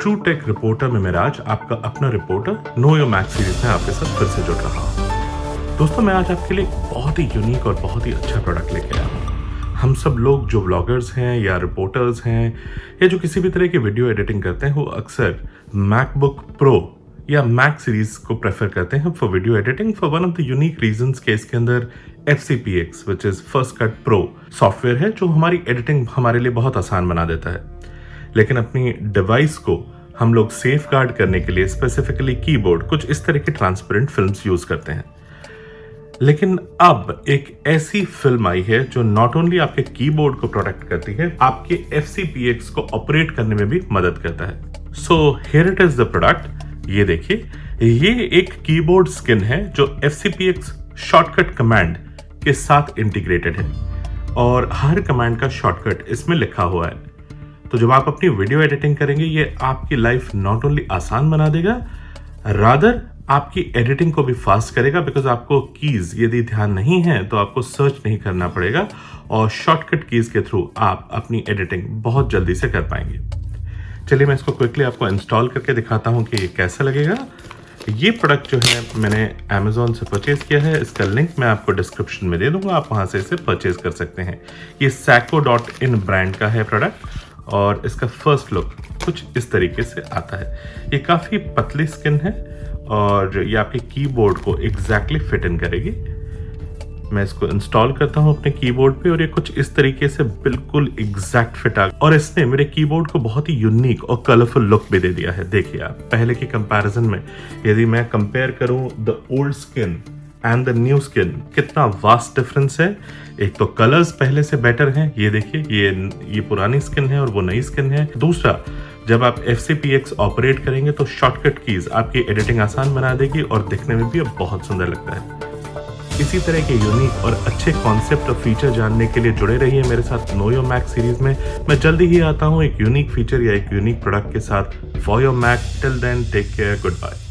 True take reporter में मैं राज, आपका अपना reporter know your Mac series में आपके साथ फिर से जुड़ रहा हूँ। दोस्तों, मैं आज आपके लिए बहुत ही यूनिक और बहुत ही अच्छा प्रोडक्ट लेके आया हूँ। हम सब लोग जो ब्लॉगर्स हैं या रिपोर्टर्स हैं या जो किसी भी तरह की वीडियो एडिटिंग करते हैं, वो अक्सर मैकबुक प्रो या मैक सीरीज को प्रेफर करते हैं for video editing for one of the unique reasons के इसके अंदर FCPX which is first cut pro software है जो हमारी एडिटिंग हमारे लिए बहुत आसान बना देता है। लेकिन अपनी डिवाइस को हम लोग सेफ गार्ड करने के लिए स्पेसिफिकली कीबोर्ड कुछ इस तरह की ट्रांसपेरेंट फिल्म्स यूज करते हैं। लेकिन अब एक ऐसी फिल्म आई है जो नॉट ओनली आपके कीबोर्ड को प्रोटेक्ट करती है, आपके FCPX को ऑपरेट करने में भी मदद करता है। So here it is the product. ये देखिए, ये एक कीबोर्ड स्किन है जो FCPX शॉर्टकट कमांड के साथ इंटीग्रेटेड है और हर कमांड का शॉर्टकट इसमें लिखा हुआ है। तो जब आप अपनी वीडियो एडिटिंग करेंगे, ये आपकी लाइफ नॉट ओनली आसान बना देगा, रादर आपकी एडिटिंग को भी फास्ट करेगा, बिकॉज आपको कीज यदि ध्यान नहीं है तो आपको सर्च नहीं करना पड़ेगा और शॉर्टकट कीज के थ्रू आप अपनी एडिटिंग बहुत जल्दी से कर पाएंगे। चलिए मैं इसको क्विकली आपको इंस्टॉल करके दिखाता हूं कि ये कैसा लगेगा। ये प्रोडक्ट जो है मैंने Amazon से परचेज किया है, इसका लिंक मैं आपको डिस्क्रिप्शन में दे दूंगा, आप वहां से इसे परचेज कर सकते हैं। ये Sacco.in ब्रांड का है प्रोडक्ट और इसका फर्स्ट लुक कुछ इस तरीके से आता है। ये काफ़ी पतली स्किन है और ये आपके कीबोर्ड को एग्जैक्टली फिट इन करेगी। मैं इसको इंस्टॉल करता हूं अपने कीबोर्ड पे और ये कुछ इस तरीके से बिल्कुल एग्जैक्ट फिट आ, और इसने मेरे कीबोर्ड को बहुत ही यूनिक और कलरफुल लुक भी दे दिया है। देखिए आप, पहले के कंपैरिजन में यदि मैं कंपेयर करूं the old skin and the new skin, कितना वास्ट डिफरेंस है। एक तो कलर्स पहले से बेटर हैं, ये देखिए, ये पुरानी स्किन है और वो नई स्किन है। दूसरा, जब आप FCPX ऑपरेट करेंगे तो शॉर्टकट कीज आपकी एडिटिंग आसान बना देगी और दिखने में भी अब बहुत सुंदर लगता है। इसी तरह के यूनिक और अच्छे कॉन्सेप्ट और फीचर जानने के लिए जुड़े रहिए मेरे साथ नो योर मैक सीरीज में। मैं जल्दी ही आता हूँ एक यूनिक फीचर या एक यूनिक प्रोडक्ट के साथ for your Mac. Till then, take care, good bye.